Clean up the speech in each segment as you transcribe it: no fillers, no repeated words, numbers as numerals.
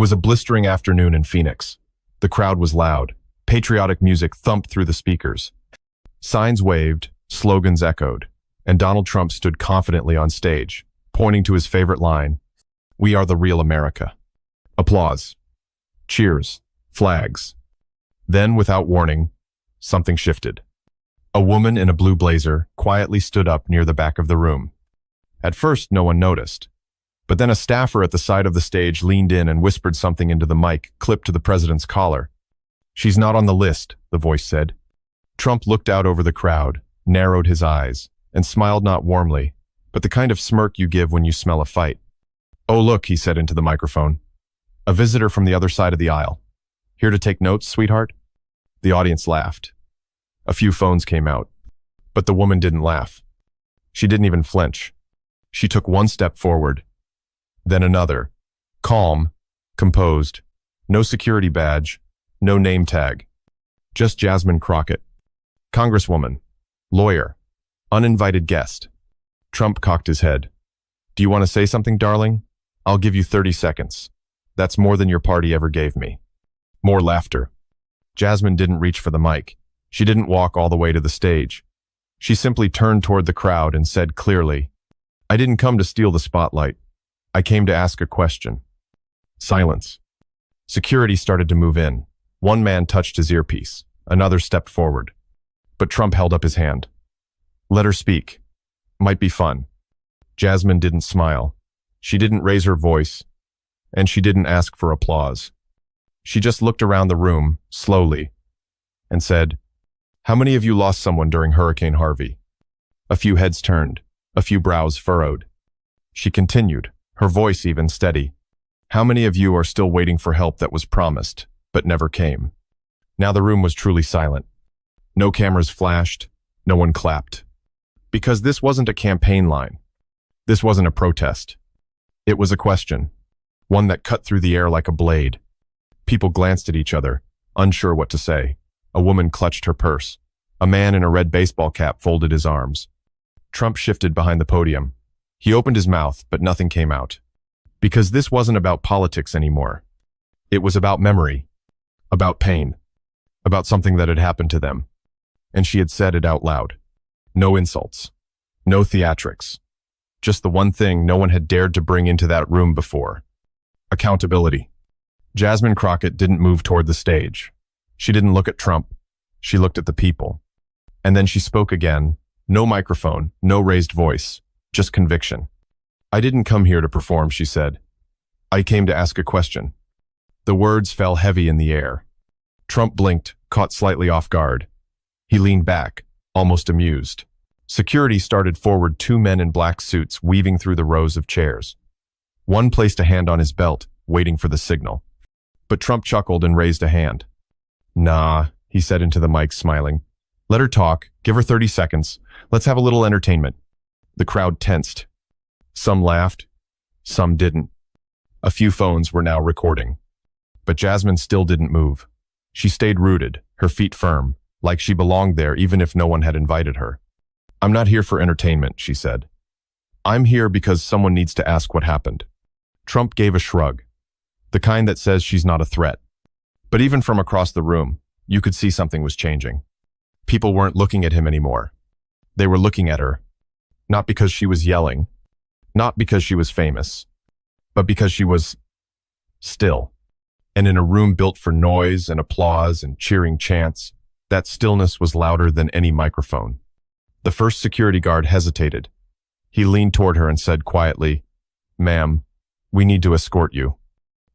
was a blistering afternoon in Phoenix. The crowd was loud. Patriotic music thumped through the speakers. Signs waved, slogans echoed, and Donald Trump stood confidently on stage, pointing to his favorite line, "We are the real America." Applause. Cheers. Flags. Then, without warning, something shifted. A woman in a blue blazer quietly stood up near the back of the room. At first, no one noticed. But then a staffer at the side of the stage leaned in and whispered something into the mic clipped to the president's collar. "She's not on the list," the voice said. Trump looked out over the crowd, narrowed his eyes, and smiled not warmly, but the kind of smirk you give when you smell a fight. "Oh, look," he said into the microphone. "A visitor from the other side of the aisle. Here to take notes, sweetheart?" The audience laughed. A few phones came out, but the woman didn't laugh. She didn't even flinch. She took one step forward, then another, calm, composed, no security badge, no name tag, just Jasmine Crockett, Congresswoman, lawyer, uninvited guest. Trump cocked his head. "Do you want to say something, darling? I'll give you 30 seconds. That's more than your party ever gave me." More laughter. Jasmine didn't reach for the mic. She didn't walk all the way to the stage. She simply turned toward the crowd and said clearly, "I didn't come to steal the spotlight. I came to ask a question." Silence. Security started to move in. One man touched his earpiece. Another stepped forward. But Trump held up his hand. "Let her speak. Might be fun." Jasmine didn't smile. She didn't raise her voice. And she didn't ask for applause. She just looked around the room, slowly, and said, "How many of you lost someone during Hurricane Harvey?" A few heads turned. A few brows furrowed. She continued, her voice even steady. "How many of you are still waiting for help that was promised, but never came?" Now the room was truly silent. No cameras flashed. No one clapped. Because this wasn't a campaign line. This wasn't a protest. It was a question. One that cut through the air like a blade. People glanced at each other, unsure what to say. A woman clutched her purse. A man in a red baseball cap folded his arms. Trump shifted behind the podium. He opened his mouth, but nothing came out. Because this wasn't about politics anymore. It was about memory. About pain. About something that had happened to them. And she had said it out loud. No insults. No theatrics. Just the one thing no one had dared to bring into that room before. Accountability. Jasmine Crockett didn't move toward the stage. She didn't look at Trump. She looked at the people. And then she spoke again. No microphone, no raised voice, just conviction. "I didn't come here to perform," she said. "I came to ask a question." The words fell heavy in the air. Trump blinked, caught slightly off guard. He leaned back, almost amused. Security started forward, two men in black suits weaving through the rows of chairs. One placed a hand on his belt, waiting for the signal. But Trump chuckled and raised a hand. "Nah," he said into the mic, smiling. "Let her talk. Give her 30 seconds. Let's have a little entertainment." The crowd tensed. Some laughed. Some didn't. A few phones were now recording. But Jasmine still didn't move. She stayed rooted, her feet firm, like she belonged there even if no one had invited her. "I'm not here for entertainment," she said. "I'm here because someone needs to ask what happened." Trump gave a shrug. The kind that says she's not a threat. But even from across the room, you could see something was changing. People weren't looking at him anymore. They were looking at her. Not because she was yelling. Not because she was famous. But because she was still. And in a room built for noise and applause and cheering chants, that stillness was louder than any microphone. The first security guard hesitated. He leaned toward her and said quietly, "Ma'am, we need to escort you."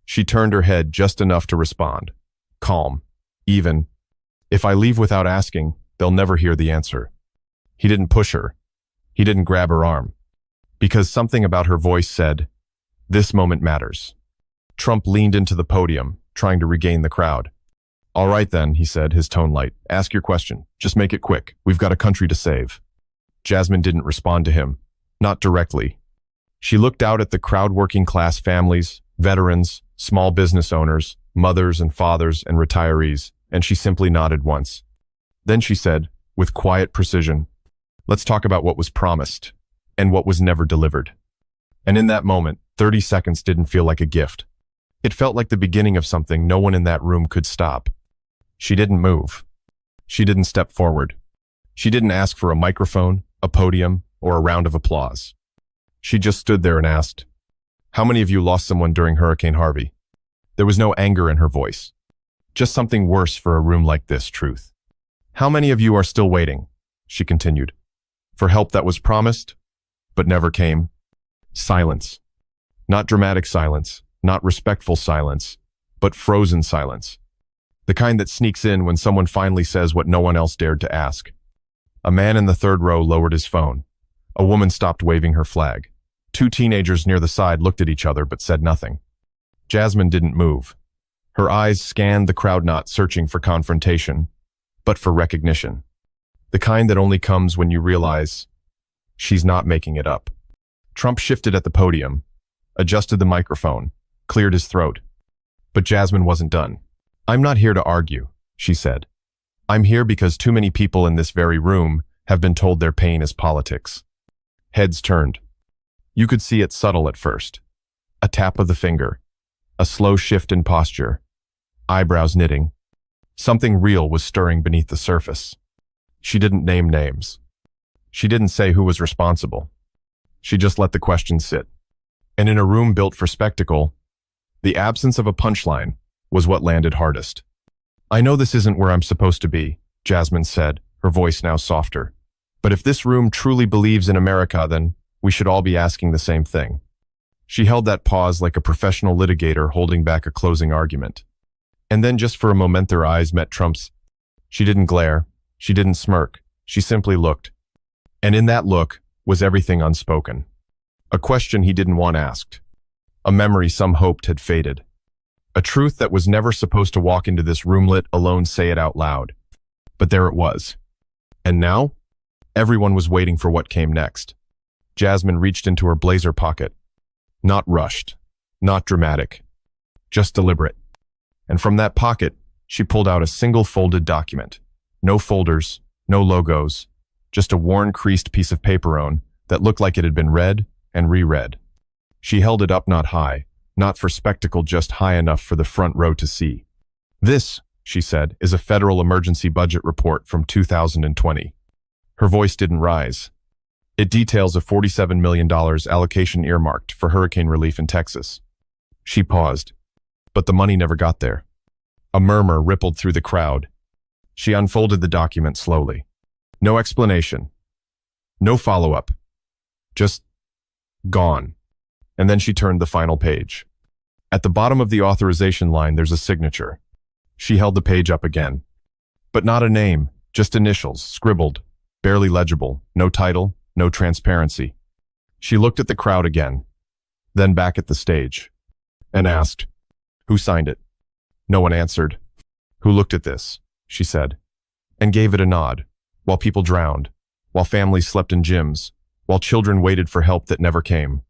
She turned her head just enough to respond. Calm. Even. "If I leave without asking, they'll never hear the answer." He didn't push her. He didn't grab her arm. Because something about her voice said, "This moment matters." Trump leaned into the podium, trying to regain the crowd. "All right then," he said, his tone light. "Ask your question. Just make it quick. We've got a country to save." Jasmine didn't respond to him. Not directly. She looked out at the crowd, working class families, veterans, small business owners, mothers and fathers and retirees, and she simply nodded once. Then she said, with quiet precision, "Let's talk about what was promised and what was never delivered." And in that moment, 30 seconds didn't feel like a gift. It felt like the beginning of something no one in that room could stop. She didn't move. She didn't step forward. She didn't ask for a microphone, a podium, or a round of applause. She just stood there and asked, "How many of you lost someone during Hurricane Harvey?" There was no anger in her voice. Just something worse for a room like this, truth. "How many of you are still waiting?" she continued. "For help that was promised, but never came?" Silence. Not dramatic silence, not respectful silence, but frozen silence. The kind that sneaks in when someone finally says what no one else dared to ask. A man in the third row lowered his phone. A woman stopped waving her flag. Two teenagers near the side looked at each other but said nothing. Jasmine didn't move. Her eyes scanned the crowd, not searching for confrontation, but for recognition. The kind that only comes when you realize she's not making it up. Trump shifted at the podium, adjusted the microphone, cleared his throat. But Jasmine wasn't done. "I'm not here to argue," she said. "I'm here because too many people in this very room have been told their pain is politics." Heads turned. You could see it subtle at first. A tap of the finger, a slow shift in posture, eyebrows knitting. Something real was stirring beneath the surface. She didn't name names. She didn't say who was responsible. She just let the question sit. And in a room built for spectacle, the absence of a punchline was what landed hardest. "I know this isn't where I'm supposed to be," Jasmine said, her voice now softer. "But if this room truly believes in America, then we should all be asking the same thing." She held that pause like a professional litigator holding back a closing argument. And then just for a moment their eyes met Trump's. She didn't glare. She didn't smirk. She simply looked. And in that look was everything unspoken. A question he didn't want asked. A memory some hoped had faded. A truth that was never supposed to walk into this roomlet alone, say it out loud. But there it was. And now? Everyone was waiting for what came next. Jasmine reached into her blazer pocket. Not rushed, not dramatic, just deliberate. And from that pocket, she pulled out a single folded document. No folders, no logos, just a worn, creased piece of paper that looked like it had been read and reread. She held it up, not high, not for spectacle, just high enough for the front row to see. "This," she said, "is a federal emergency budget report from 2020. Her voice didn't rise. "It details a $47 million allocation earmarked for hurricane relief in Texas." She paused, but the money never got there. A murmur rippled through the crowd. She unfolded the document slowly. No explanation. No follow-up. Just gone. And then she turned the final page. At the bottom of the authorization line, there's a signature. She held the page up again. But not a name, just initials, scribbled, barely legible, no title, no transparency. She looked at the crowd again, then back at the stage, and asked, "Who signed it?" No one answered. "Who looked at this?" she said, and gave it a nod, while people drowned, while families slept in gyms, while children waited for help that never came.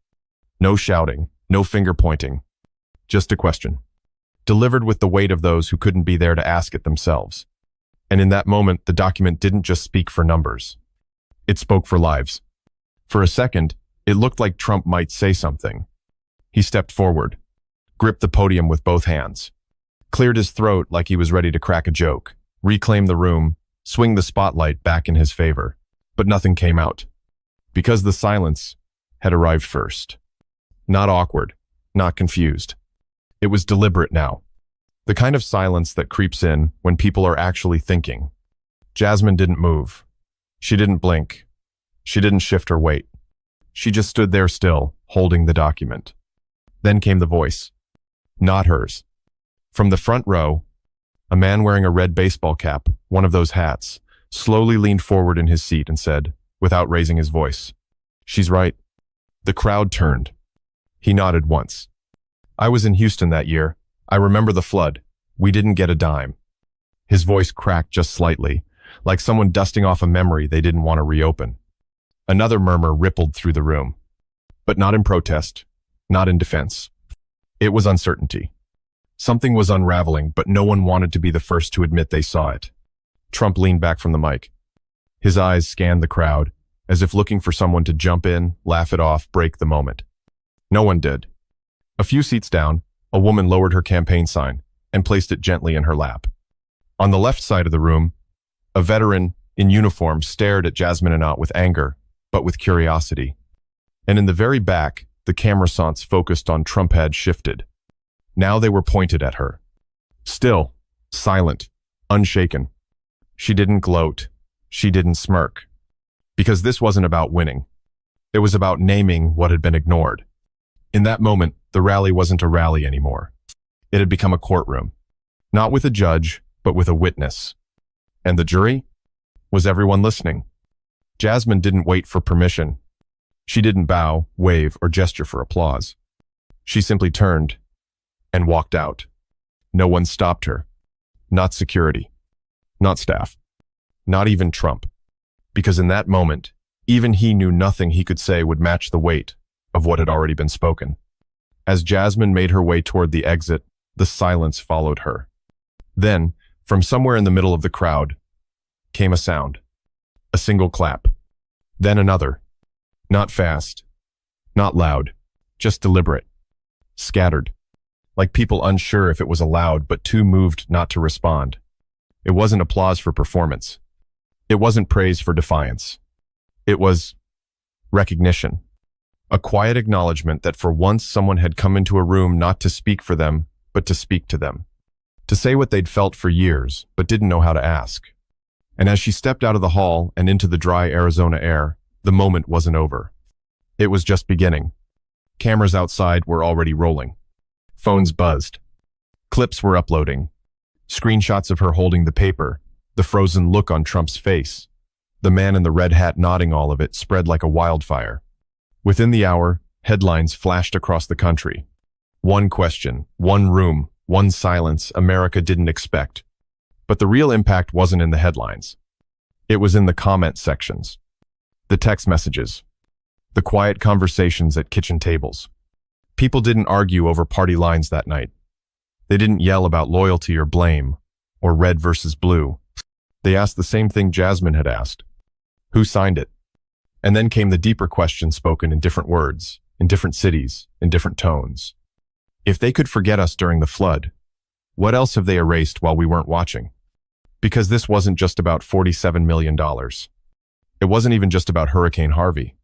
No shouting, no finger pointing, just a question, delivered with the weight of those who couldn't be there to ask it themselves. And in that moment, the document didn't just speak for numbers. It spoke for lives. For a second, it looked like Trump might say something. He stepped forward, gripped the podium with both hands, cleared his throat like he was ready to crack a joke, reclaim the room, swing the spotlight back in his favor. But nothing came out, because the silence had arrived first. Not awkward, not confused. It was deliberate now. The kind of silence that creeps in when people are actually thinking. Jasmine didn't move. She didn't blink. She didn't shift her weight. She just stood there still, holding the document. Then came the voice. Not hers. From the front row, a man wearing a red baseball cap, one of those hats, slowly leaned forward in his seat and said, without raising his voice, "She's right." The crowd turned. He nodded once. "I was in Houston that year. I remember the flood. We didn't get a dime." His voice cracked just slightly, like someone dusting off a memory they didn't want to reopen. Another murmur rippled through the room, but not in protest, not in defense. It was uncertainty. Something was unraveling, but no one wanted to be the first to admit they saw it. Trump leaned back from the mic. His eyes scanned the crowd, as if looking for someone to jump in, laugh it off, break the moment. No one did. A few seats down, A woman lowered her campaign sign and placed it gently in her lap. On the left side of the room, a veteran in uniform stared at Jasmine and Ott with anger, but with curiosity. And in the very back, the camera sons focused on Trump had shifted. Now they were pointed at her. Still, silent, unshaken. She didn't gloat. She didn't smirk. Because this wasn't about winning. It was about naming what had been ignored. In that moment, the rally wasn't a rally anymore. It had become a courtroom. Not with a judge, but with a witness. And the jury? Was everyone listening? Jasmine didn't wait for permission. She didn't bow, wave, or gesture for applause. She simply turned and walked out. No one stopped her. Not security. Not staff. Not even Trump. Because in that moment, even he knew nothing he could say would match the weight of what had already been spoken. As Jasmine made her way toward the exit, the silence followed her. Then, from somewhere in the middle of the crowd, came a sound. A single clap. Then another. Not fast. Not loud. Just deliberate. Scattered. Like people unsure if it was allowed but too moved not to respond. It wasn't applause for performance. It wasn't praise for defiance. It was recognition. A quiet acknowledgement that for once someone had come into a room not to speak for them, but to speak to them. To say what they'd felt for years, but didn't know how to ask. And as she stepped out of the hall and into the dry Arizona air, the moment wasn't over. It was just beginning. Cameras outside were already rolling. Phones buzzed. Clips were uploading. Screenshots of her holding the paper, the frozen look on Trump's face. The man in the red hat nodding, all of it spread like a wildfire. Within the hour, headlines flashed across the country. One question, one room, one silence America didn't expect. But the real impact wasn't in the headlines. It was in the comment sections. The text messages. The quiet conversations at kitchen tables. People didn't argue over party lines that night. They didn't yell about loyalty or blame, or red versus blue. They asked the same thing Jasmine had asked. Who signed it? And then came the deeper question spoken in different words, in different cities, in different tones. If they could forget us during the flood, what else have they erased while we weren't watching? Because this wasn't just about $47 million. It wasn't even just about Hurricane Harvey.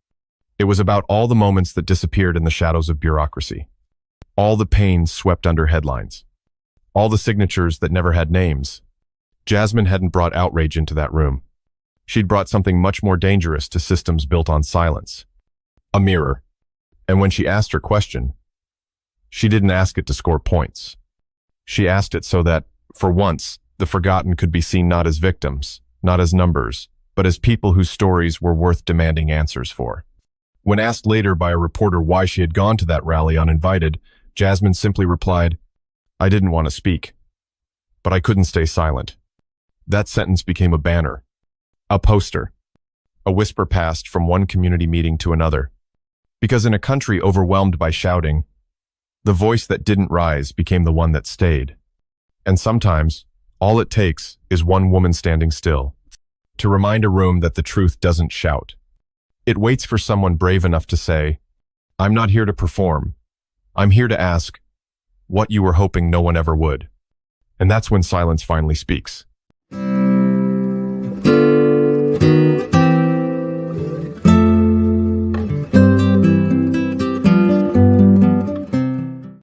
It was about all the moments that disappeared in the shadows of bureaucracy. All the pain swept under headlines. All the signatures that never had names. Jasmine hadn't brought outrage into that room. She'd brought something much more dangerous to systems built on silence. A mirror. And when she asked her question, she didn't ask it to score points. She asked it so that, for once, the forgotten could be seen not as victims, not as numbers, but as people whose stories were worth demanding answers for. When asked later by a reporter why she had gone to that rally uninvited, Jasmine simply replied, "I didn't want to speak, but I couldn't stay silent." That sentence became a banner, a poster. A whisper passed from one community meeting to another. Because in a country overwhelmed by shouting, the voice that didn't rise became the one that stayed. And sometimes, all it takes is one woman standing still to remind a room that the truth doesn't shout. It waits for someone brave enough to say, "I'm not here to perform. I'm here to ask what you were hoping no one ever would." And that's when silence finally speaks.